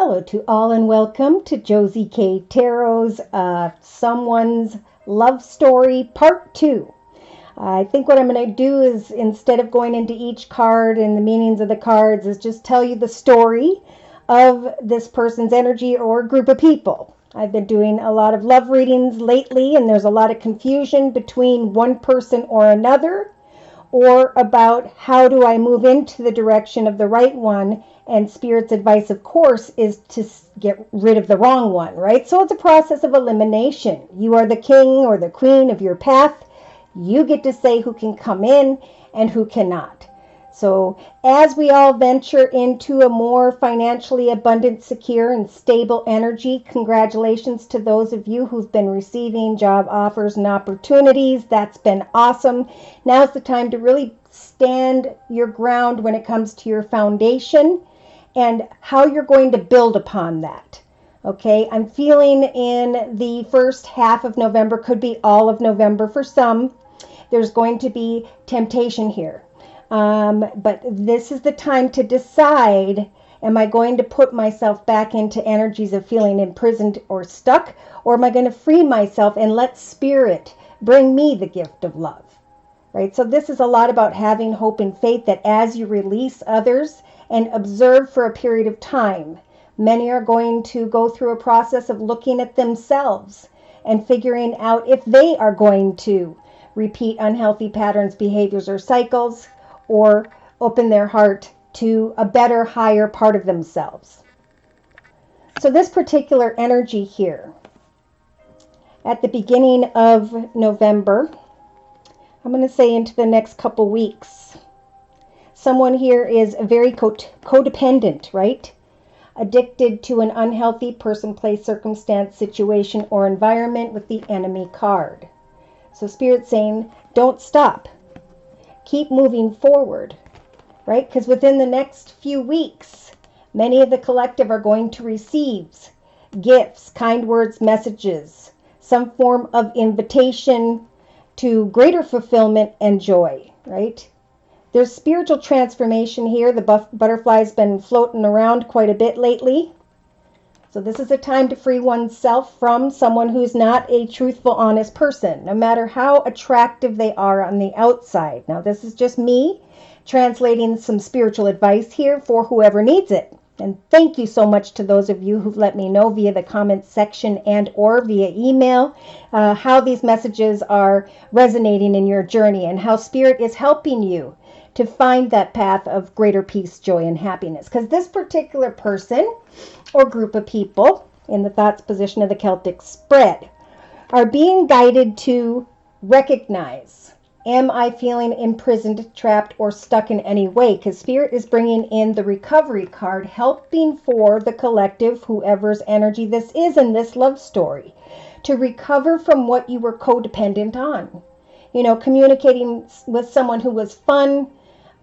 Hello to all and welcome to Josie K Tarot's Someone's Love Story Part 2. I think what I'm going to do is, instead of going into each card and the meanings of the cards, is just tell you the story of this person's energy or group of people. I've been doing a lot of love readings lately, and there's a lot of confusion between one person or another, or about how do I move into the direction of the right one. And Spirit's advice, of course, is to get rid of the wrong one, right? So it's a process of elimination. You are the king or the queen of your path. You get to say who can come in and who cannot. So as we all venture into a more financially abundant, secure, and stable energy, congratulations to those of you who've been receiving job offers and opportunities. That's been awesome. Now's the time to really stand your ground when it comes to your foundation and how you're going to build upon that. Okay, I'm feeling in the first half of November, could be all of November for some, there's going to be temptation here. But this is the time to decide, am I going to put myself back into energies of feeling imprisoned or stuck, or am I going to free myself and let Spirit bring me the gift of love? Right? So this is a lot about having hope and faith that as you release others and observe for a period of time, many are going to go through a process of looking at themselves and figuring out if they are going to repeat unhealthy patterns, behaviors, or cycles, or open their heart to a better, higher part of themselves. So this particular energy here, at the beginning of November, I'm going to say into the next couple weeks, someone here is very codependent, right? Addicted to an unhealthy person, place, circumstance, situation, or environment with the enemy card. So Spirit's saying, don't stop. Keep moving forward, right? Because within the next few weeks, many of the collective are going to receive gifts, kind words, messages, some form of invitation to greater fulfillment and joy, right? There's spiritual transformation here. The butterfly's been floating around quite a bit lately. So this is a time to free oneself from someone who's not a truthful, honest person, no matter how attractive they are on the outside. Now, this is just me translating some spiritual advice here for whoever needs it. And thank you so much to those of you who've let me know via the comments section and or via email how these messages are resonating in your journey and how Spirit is helping you to find that path of greater peace, joy, and happiness. Because this particular person or group of people in the thoughts position of the Celtic spread are being guided to recognize, am I feeling imprisoned, trapped, or stuck in any way? Because Spirit is bringing in the recovery card, helping for the collective, whoever's energy this is in this love story, to recover from what you were codependent on. You know, communicating with someone who was fun,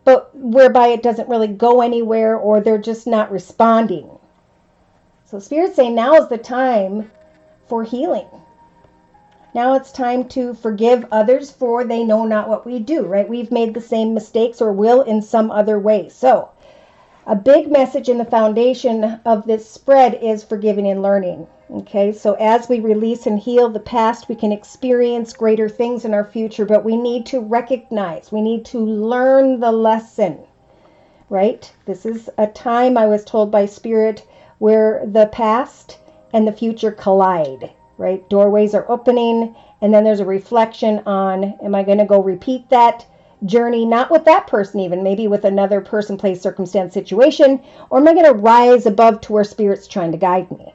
but whereby it doesn't really go anywhere, or they're just not responding. So Spirit's saying now is the time for healing. Now it's time to forgive others, for they know not what we do, right? We've made the same mistakes or will in some other way. So a big message in the foundation of this spread is forgiving and learning. Okay, so as we release and heal the past, we can experience greater things in our future, but we need to recognize, we need to learn the lesson, right? This is a time, I was told by Spirit, where the past and the future collide, right? Doorways are opening, and then there's a reflection on, am I going to go repeat that journey, not with that person even, maybe with another person, place, circumstance, situation, or am I going to rise above to where Spirit's trying to guide me?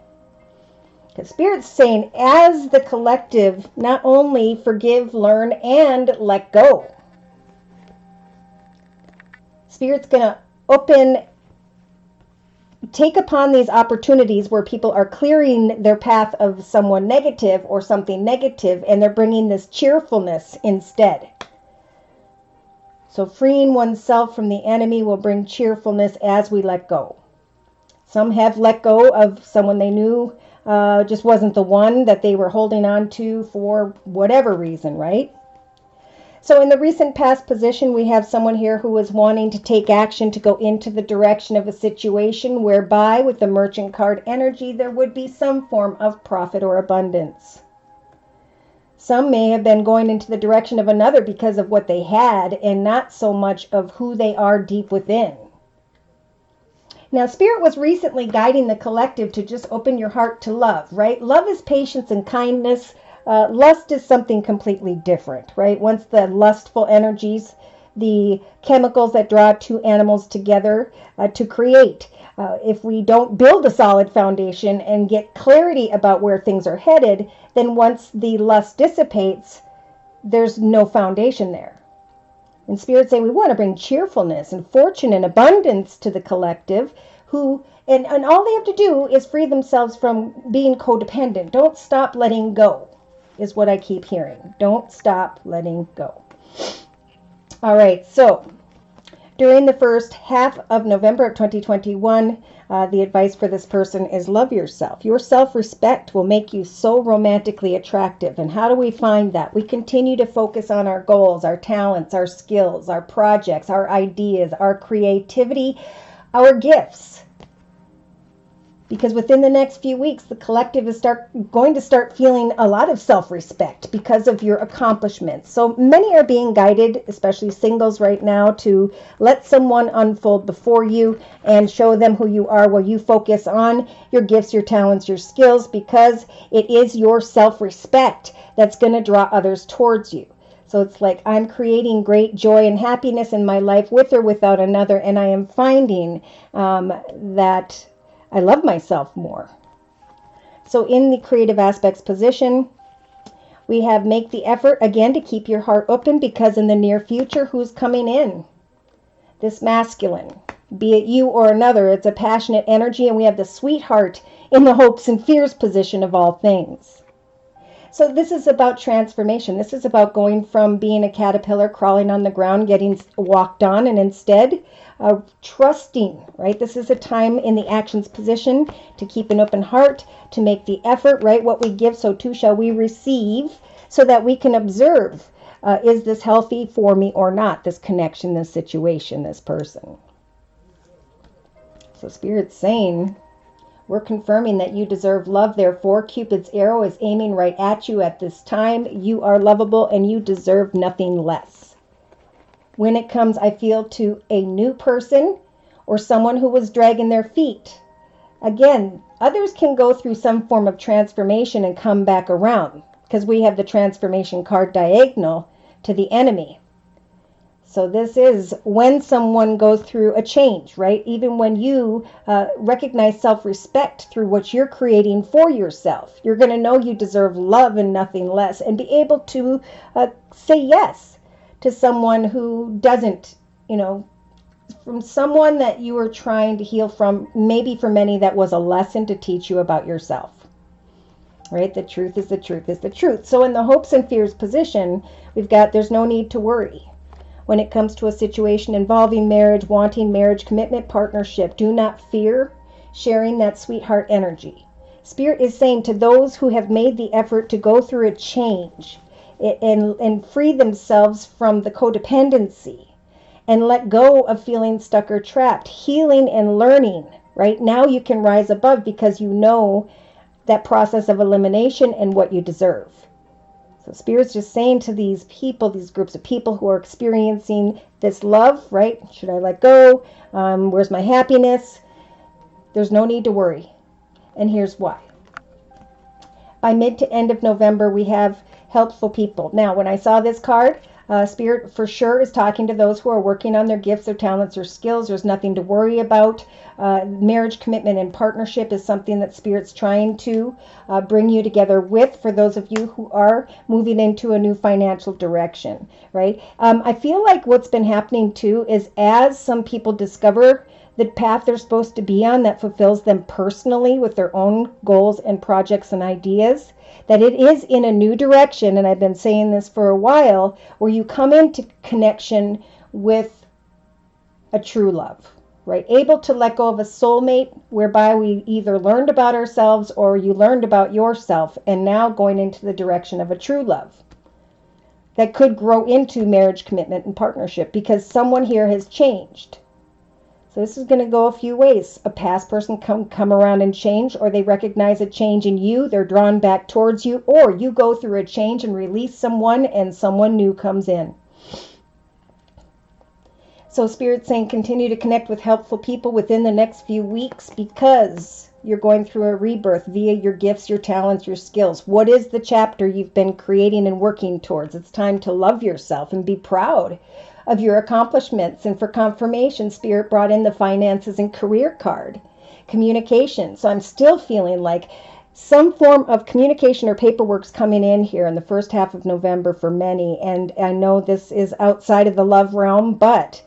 Because Spirit's saying, as the collective, not only forgive, learn, and let go. Spirit's going to take upon these opportunities where people are clearing their path of someone negative or something negative, and they're bringing this cheerfulness instead. So freeing oneself from the enemy will bring cheerfulness as we let go. Some have let go of someone they knew just wasn't the one that they were holding on to for whatever reason, right? So in the recent past position, we have someone here who is wanting to take action to go into the direction of a situation whereby, with the Merchant card energy, there would be some form of profit or abundance. Some may have been going into the direction of another because of what they had and not so much of who they are deep within. Now, Spirit was recently guiding the collective to just open your heart to love, right? Love is patience and kindness. Lust is something completely different, right? Once the lustful energies, the chemicals that draw two animals together to create. If we don't build a solid foundation and get clarity about where things are headed, then once the lust dissipates, there's no foundation there. And Spirit say we want to bring cheerfulness and fortune and abundance to the collective, and all they have to do is free themselves from being codependent. Don't stop letting go, is what I keep hearing. Don't stop letting go. All right, so during the first half of November of 2021, the advice for this person is love yourself. Your self-respect will make you so romantically attractive. And how do we find that? We continue to focus on our goals, our talents, our skills, our projects, our ideas, our creativity, our gifts. Because within the next few weeks, the collective is going to start feeling a lot of self-respect because of your accomplishments. So many are being guided, especially singles right now, to let someone unfold before you and show them who you are, while you focus on your gifts, your talents, your skills, because it is your self-respect that's going to draw others towards you. So it's like I'm creating great joy and happiness in my life with or without another, and I am finding that I love myself more. So in the creative aspects position, we have make the effort again to keep your heart open, because in the near future, who's coming in? This masculine, be it you or another. It's a passionate energy, and we have the sweetheart in the hopes and fears position of all things. So this is about transformation. This is about going from being a caterpillar crawling on the ground, getting walked on, and instead trusting, right? This is a time in the actions position to keep an open heart, to make the effort, right? What we give, so too shall we receive, so that we can observe, is this healthy for me or not, this connection, this situation, this person. So Spirit's saying, we're confirming that you deserve love. Therefore, Cupid's arrow is aiming right at you at this time. You are lovable and you deserve nothing less. When it comes, I feel, to a new person or someone who was dragging their feet, again, others can go through some form of transformation and come back around, because we have the transformation card diagonal to the enemy. So this is when someone goes through a change, right? Even when you recognize self-respect through what you're creating for yourself, you're going to know you deserve love and nothing less, and be able to say yes to someone who doesn't, from someone that you are trying to heal from. Maybe for many that was a lesson to teach you about yourself, right? The truth is the truth is the truth. So in the hopes and fears position, we've got there's no need to worry. When it comes to a situation involving marriage, wanting marriage, commitment, partnership, do not fear sharing that sweetheart energy. Spirit is saying to those who have made the effort to go through a change and free themselves from the codependency and let go of feeling stuck or trapped, healing and learning, right? Now you can rise above because you know that process of elimination and what you deserve. So Spirit's just saying to these people, these groups of people who are experiencing this love, right? Should I let go? Where's my happiness? There's no need to worry. And here's why. By mid to end of November, we have helpful people. Now, when I saw this card, Spirit for sure is talking to those who are working on their gifts, their talents, or skills. There's nothing to worry about. Marriage, commitment, and partnership is something that Spirit's trying to bring you together with, for those of you who are moving into a new financial direction, right? I feel like what's been happening too is as some people discover the path they're supposed to be on that fulfills them personally with their own goals and projects and ideas, that it is in a new direction, and I've been saying this for a while, where you come into connection with a true love, right? Able to let go of a soulmate, whereby we either learned about ourselves or you learned about yourself, and now going into the direction of a true love. that could grow into marriage, commitment, and partnership because someone here has changed. So this is going to go a few ways. A past person come around and change, or they recognize a change in you, they're drawn back towards you, or you go through a change and release someone and someone new comes in. So Spirit's saying continue to connect with helpful people within the next few weeks because you're going through a rebirth via your gifts, your talents, your skills. What is the chapter you've been creating and working towards? It's time to love yourself and be proud of your accomplishments. And for confirmation, Spirit brought in the finances and career card. Communication. So I'm still feeling like some form of communication or paperwork's coming in here in the first half of November for many. And I know this is outside of the love realm, but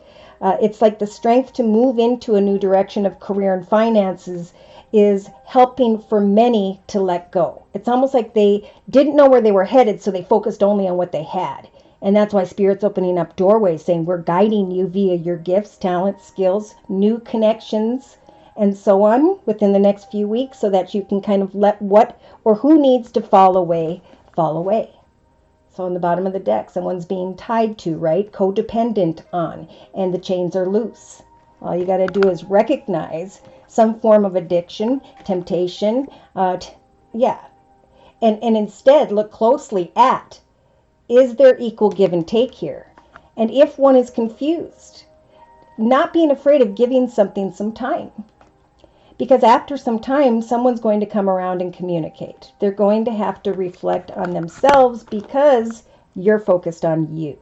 it's like the strength to move into a new direction of career and finances is helping for many to let go. It's almost like they didn't know where they were headed, so they focused only on what they had. And that's why Spirit's opening up doorways, saying we're guiding you via your gifts, talents, skills, new connections, and so on within the next few weeks so that you can kind of let what or who needs to fall away, fall away. So on the bottom of the deck, someone's being tied to, right? Codependent on, and the chains are loose. All you got to do is recognize some form of addiction, temptation, and instead look closely at, is there equal give and take here? And if one is confused, not being afraid of giving something some time. Because after some time, someone's going to come around and communicate. They're going to have to reflect on themselves because you're focused on you.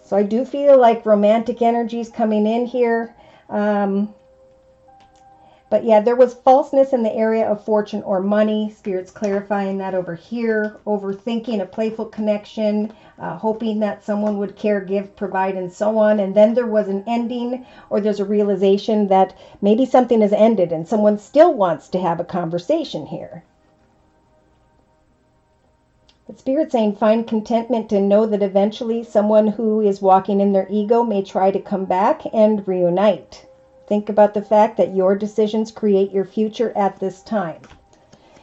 So I do feel like romantic energies coming in here. But yeah, there was falseness in the area of fortune or money. Spirit's clarifying that over here. Overthinking, a playful connection, hoping that someone would care, give, provide, and so on. And then there was an ending, or there's a realization that maybe something has ended and someone still wants to have a conversation here. But Spirit's saying find contentment and know that eventually someone who is walking in their ego may try to come back and reunite. Think about the fact that your decisions create your future at this time.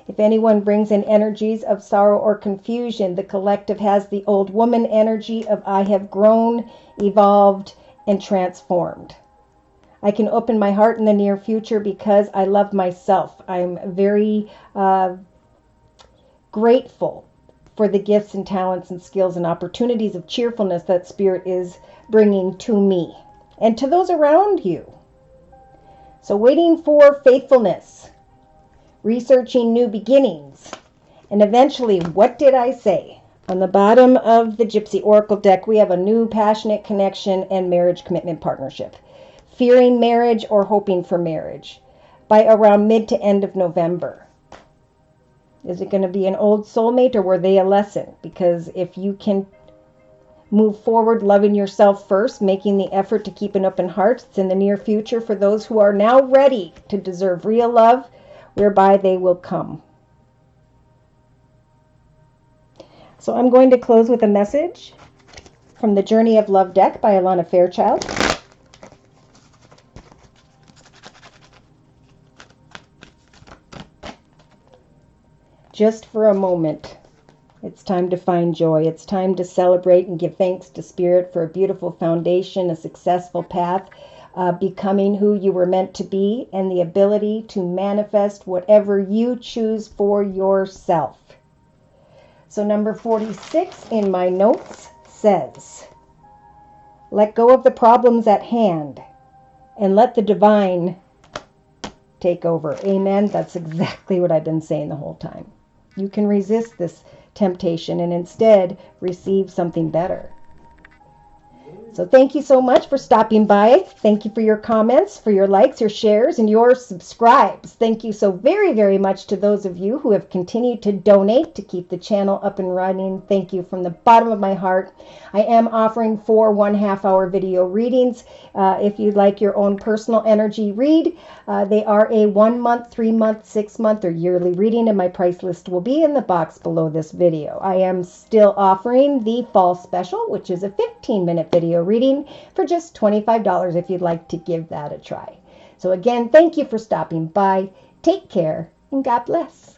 If anyone brings in energies of sorrow or confusion, the collective has the old woman energy of I have grown, evolved, and transformed. I can open my heart in the near future because I love myself. I'm very grateful for the gifts and talents and skills and opportunities of cheerfulness that Spirit is bringing to me and to those around you. So waiting for faithfulness, researching new beginnings, and eventually, what did I say? On the bottom of the Gypsy Oracle deck, we have a new passionate connection and marriage commitment partnership. Fearing marriage or hoping for marriage by around mid to end of November. Is it going to be an old soulmate or were they a lesson? Because if you can move forward loving yourself first, making the effort to keep an open heart, it's in the near future for those who are now ready to deserve real love, whereby they will come. So I'm going to close with a message from the Journey of Love deck by Alana Fairchild. Just for a moment, it's time to find joy. It's time to celebrate and give thanks to Spirit for a beautiful foundation, a successful path, becoming who you were meant to be, and the ability to manifest whatever you choose for yourself. So number 46 in my notes says, let go of the problems at hand and let the divine take over. Amen. That's exactly what I've been saying the whole time. You can resist this temptation and instead receive something better. So thank you so much for stopping by. Thank you for your comments, for your likes, your shares, and your subscribes. Thank you so very, very much to those of you who have continued to donate to keep the channel up and running. Thank you from the bottom of my heart. I am offering 4 1/2-hour video readings. If you'd like your own personal energy read, they are a 1-month, 3-month, 6-month, or yearly reading, and my price list will be in the box below this video. I am still offering the fall special, which is a 15-minute video reading for just $25 if you'd like to give that a try. So again, thank you for stopping by. Take care and God bless.